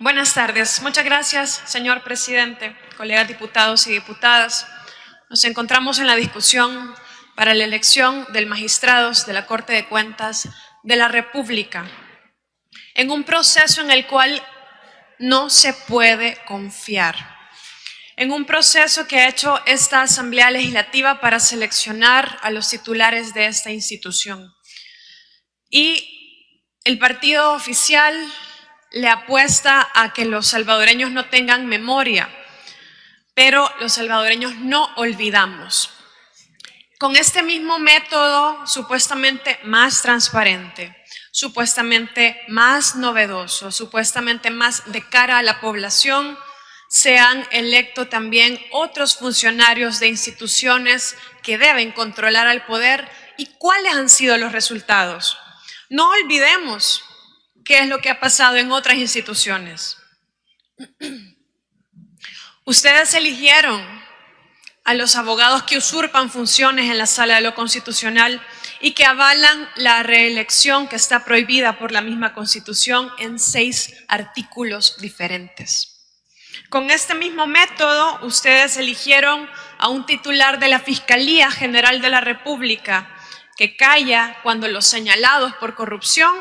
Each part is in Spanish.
Buenas tardes. Muchas gracias, señor presidente, colegas diputados y diputadas. Nos encontramos en la discusión para la elección de magistrados de la Corte de Cuentas de la República, en un proceso en el cual no se puede confiar, en un proceso que ha hecho esta Asamblea Legislativa para seleccionar a los titulares de esta institución. Y el partido oficial le apuesta a que los salvadoreños no tengan memoria, pero los salvadoreños no olvidamos. Con este mismo método supuestamente más transparente, supuestamente más novedoso, supuestamente más de cara a la población, se han electo también otros funcionarios de instituciones que deben controlar al poder. ¿Y cuáles han sido los resultados? No olvidemos qué es lo que ha pasado en otras instituciones. Ustedes eligieron a los abogados que usurpan funciones en la Sala de lo Constitucional y que avalan la reelección que está prohibida por la misma Constitución en 6 artículos diferentes. Con este mismo método, ustedes eligieron a un titular de la Fiscalía General de la República que calla cuando los señalados por corrupción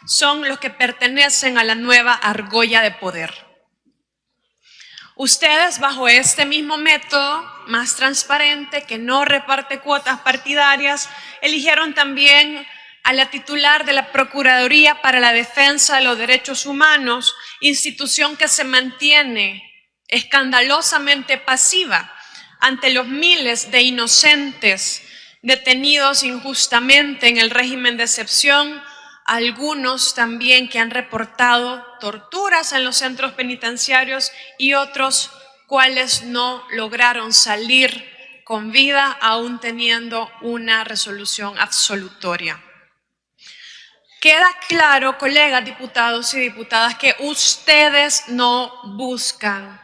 son los que pertenecen a la nueva argolla de poder. Ustedes, bajo este mismo método, más transparente, que no reparte cuotas partidarias, eligieron también a la titular de la Procuraduría para la Defensa de los Derechos Humanos, institución que se mantiene escandalosamente pasiva ante los miles de inocentes detenidos injustamente en el régimen de excepción, algunos también que han reportado torturas en los centros penitenciarios y otros cuales no lograron salir con vida aún teniendo una resolución absolutoria. Queda claro, colegas diputados y diputadas, que ustedes no buscan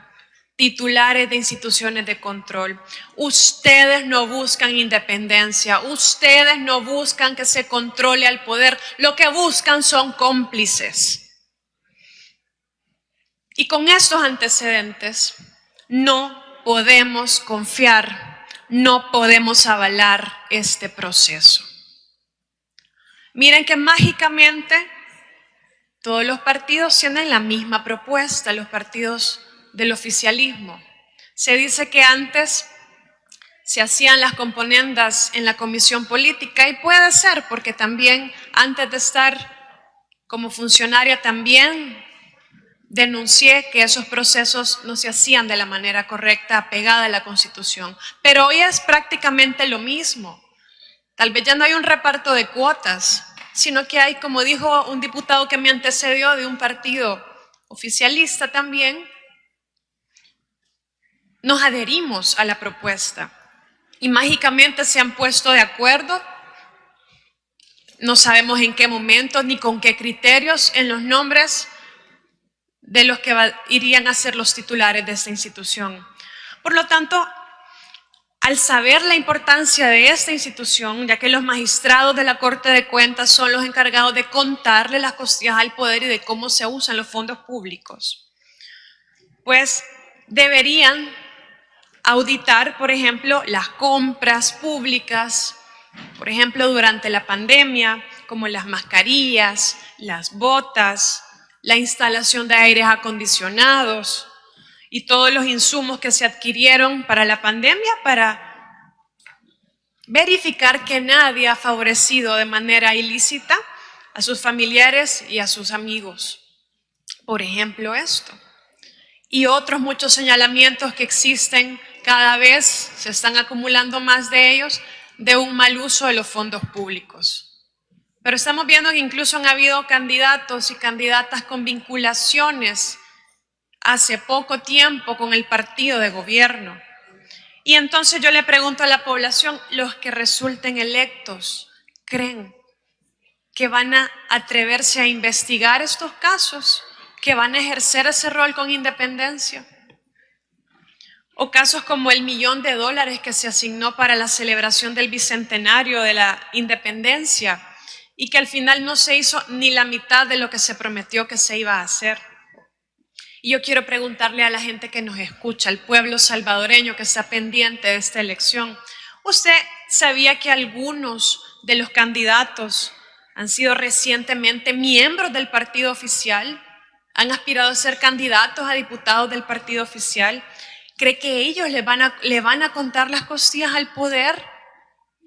titulares de instituciones de control. Ustedes no buscan independencia, ustedes no buscan que se controle al poder, lo que buscan son cómplices. Y con estos antecedentes no podemos confiar, no podemos avalar este proceso. Miren que mágicamente todos los partidos tienen la misma propuesta, los partidos del oficialismo. Se dice que antes se hacían las componendas en la comisión política y puede ser porque también antes de estar como funcionaria también denuncié que esos procesos no se hacían de la manera correcta, apegada a la Constitución. Pero hoy es prácticamente lo mismo. Tal vez ya no hay un reparto de cuotas, sino que hay, como dijo un diputado que me antecedió de un partido oficialista también, nos adherimos a la propuesta y mágicamente se han puesto de acuerdo, no sabemos en qué momento ni con qué criterios, en los nombres de los que irían a ser los titulares de esta institución. Por lo tanto, al saber la importancia de esta institución, ya que los magistrados de la Corte de Cuentas son los encargados de contarle las costillas al poder y de cómo se usan los fondos públicos, pues deberían auditar, por ejemplo, las compras públicas, por ejemplo, durante la pandemia, como las mascarillas, las botas, la instalación de aires acondicionados y todos los insumos que se adquirieron para la pandemia para verificar que nadie ha favorecido de manera ilícita a sus familiares y a sus amigos. Por ejemplo, esto. Y otros muchos señalamientos que existen, cada vez se están acumulando más de ellos, de un mal uso de los fondos públicos. Pero estamos viendo que incluso han habido candidatos y candidatas con vinculaciones hace poco tiempo con el partido de gobierno. Y entonces yo le pregunto a la población, los que resulten electos, ¿creen que van a atreverse a investigar estos casos? ¿Que van a ejercer ese rol con independencia? O casos como el $1.000.000 que se asignó para la celebración del bicentenario de la independencia y que al final no se hizo ni la mitad de lo que se prometió que se iba a hacer. Y yo quiero preguntarle a la gente que nos escucha, al pueblo salvadoreño que está pendiente de esta elección, ¿usted sabía que algunos de los candidatos han sido recientemente miembros del partido oficial? ¿Han aspirado a ser candidatos a diputados del partido oficial? ¿Cree que ellos le van a contar las costillas al poder?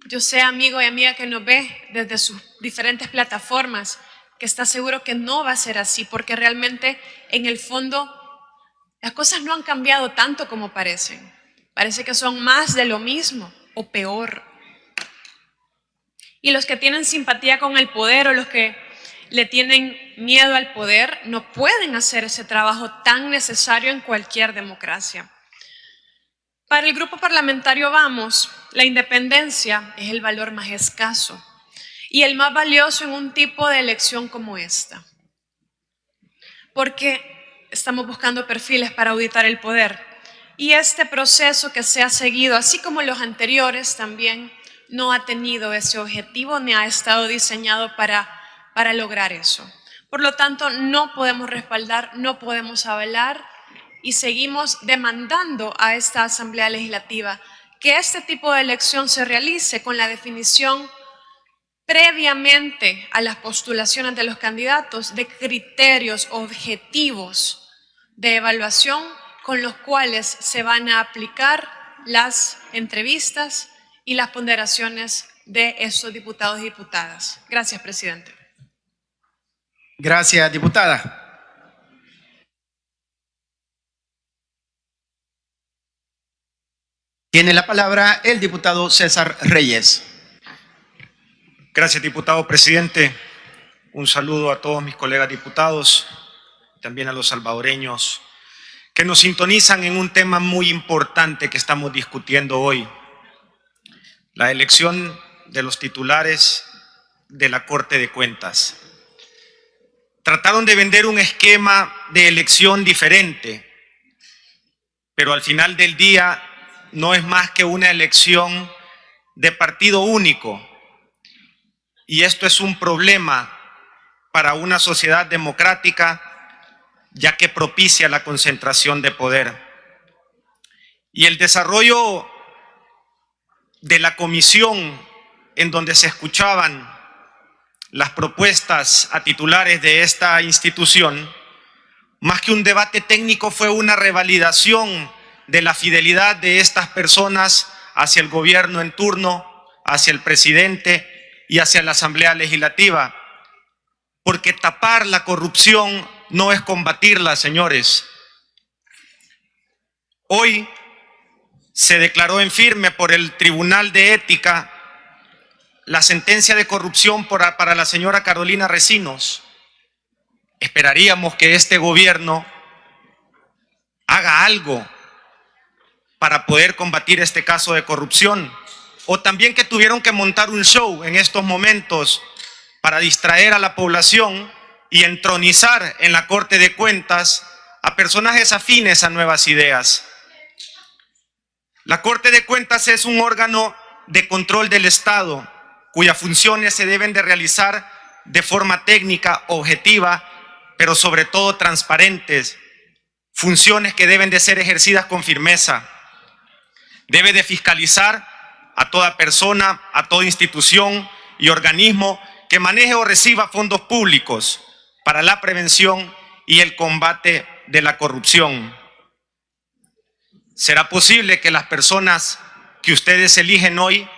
Yo sé, amigo y amiga que nos ve desde sus diferentes plataformas, que está seguro que no va a ser así, porque realmente en el fondo las cosas no han cambiado tanto como parecen. Parece que son más de lo mismo o peor. Y los que tienen simpatía con el poder o los que le tienen miedo al poder no pueden hacer ese trabajo tan necesario en cualquier democracia. Para el grupo parlamentario Vamos, la independencia es el valor más escaso y el más valioso en un tipo de elección como esta. Porque estamos buscando perfiles para auditar el poder. Y este proceso que se ha seguido, así como los anteriores también, no ha tenido ese objetivo ni ha estado diseñado para lograr eso. Por lo tanto, no podemos respaldar, no podemos avalar y seguimos demandando a esta Asamblea Legislativa que este tipo de elección se realice con la definición previamente a las postulaciones de los candidatos de criterios objetivos de evaluación con los cuales se van a aplicar las entrevistas y las ponderaciones de estos diputados y diputadas. Gracias, presidente. Gracias, diputada. Tiene la palabra el diputado César Reyes. Gracias, diputado presidente. Un saludo a todos mis colegas diputados, también a los salvadoreños que nos sintonizan en un tema muy importante que estamos discutiendo hoy: la elección de los titulares de la Corte de Cuentas. Trataron de vender un esquema de elección diferente, pero al final del día no es más que una elección de partido único. Y esto es un problema para una sociedad democrática, ya que propicia la concentración de poder. Y el desarrollo de la comisión en donde se escuchaban las propuestas a titulares de esta institución, más que un debate técnico, fue una revalidación de la fidelidad de estas personas hacia el gobierno en turno, hacia el presidente y hacia la Asamblea Legislativa. Porque tapar la corrupción no es combatirla, señores. Hoy se declaró en firme por el Tribunal de Ética la sentencia de corrupción para la señora Carolina Recinos. Esperaríamos que este gobierno haga algo para poder combatir este caso de corrupción, o también que tuvieron que montar un show en estos momentos para distraer a la población y entronizar en la Corte de Cuentas a personajes afines a nuevas ideas. La Corte de Cuentas es un órgano de control del Estado, cuyas funciones se deben de realizar de forma técnica, objetiva, pero sobre todo transparentes. Funciones que deben de ser ejercidas con firmeza. Debe de fiscalizar a toda persona, a toda institución y organismo que maneje o reciba fondos públicos para la prevención y el combate de la corrupción. ¿Será posible que las personas que ustedes eligen hoy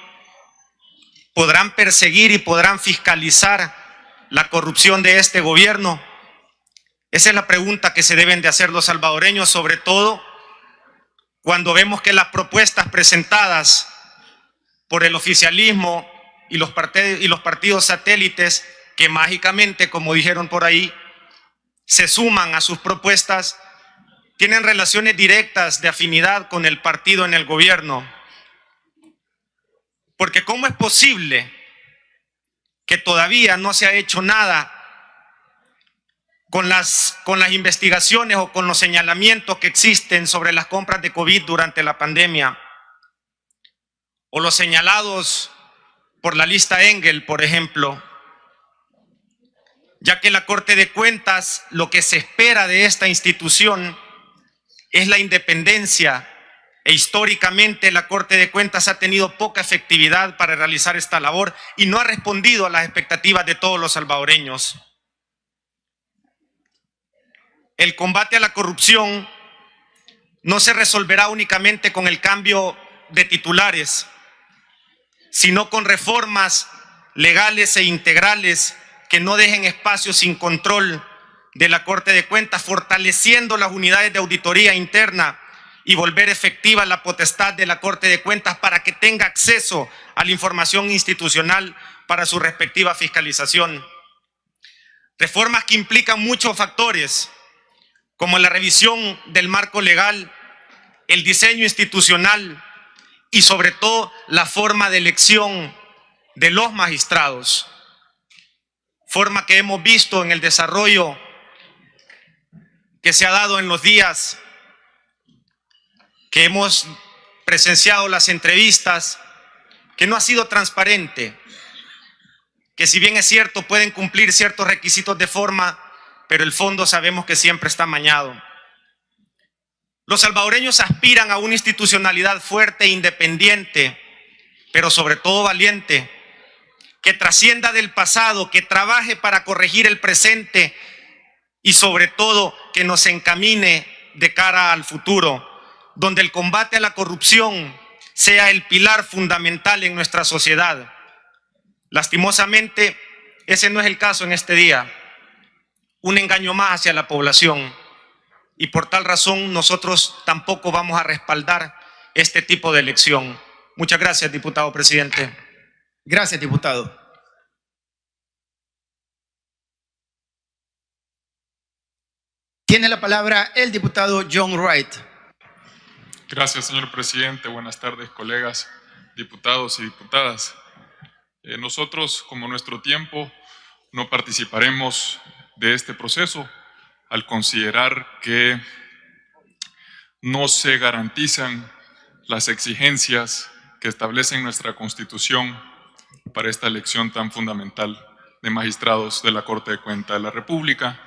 podrán perseguir y podrán fiscalizar la corrupción de este gobierno? Esa es la pregunta que se deben de hacer los salvadoreños, sobre todo cuando vemos que las propuestas presentadas por el oficialismo y los partidos satélites, que mágicamente, como dijeron por ahí, se suman a sus propuestas, tienen relaciones directas de afinidad con el partido en el gobierno. Porque ¿cómo es posible que todavía no se ha hecho nada con las investigaciones o con los señalamientos que existen sobre las compras de COVID durante la pandemia? O los señalados por la lista Engel, por ejemplo. ya que la Corte de Cuentas, lo que se espera de esta institución es la independencia, e históricamente la Corte de Cuentas ha tenido poca efectividad para realizar esta labor y no ha respondido a las expectativas de todos los salvadoreños. El combate a la corrupción no se resolverá únicamente con el cambio de titulares, sino con reformas legales e integrales que no dejen espacio sin control de la Corte de Cuentas, fortaleciendo las unidades de auditoría interna y volver efectiva la potestad de la Corte de Cuentas para que tenga acceso a la información institucional para su respectiva fiscalización. Reformas que implican muchos factores, como la revisión del marco legal, el diseño institucional y sobre todo la forma de elección de los magistrados, forma que hemos visto en el desarrollo que se ha dado en los días que hemos presenciado las entrevistas, que no ha sido transparente, que si bien es cierto pueden cumplir ciertos requisitos de forma, pero el fondo sabemos que siempre está amañado. Los salvadoreños aspiran a una institucionalidad fuerte e independiente, pero sobre todo valiente, que trascienda del pasado, que trabaje para corregir el presente y sobre todo que nos encamine de cara al futuro, donde el combate a la corrupción sea el pilar fundamental en nuestra sociedad. Lastimosamente, ese no es el caso en este día. Un engaño más hacia la población y por tal razón nosotros tampoco vamos a respaldar este tipo de elección. Muchas gracias, diputado presidente. Gracias, diputado. Tiene la palabra el diputado John Wright. Gracias, señor presidente. Buenas tardes, colegas, diputados y diputadas. Nosotros, como nuestro tiempo, no participaremos de este proceso al considerar que no se garantizan las exigencias que establece nuestra Constitución para esta elección tan fundamental de magistrados de la Corte de Cuentas de la República.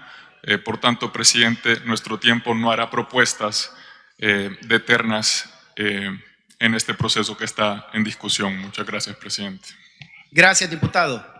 Por tanto, presidente, nuestro tiempo no hará propuestas de ternas en este proceso que está en discusión. Muchas gracias, presidente. Gracias, diputado.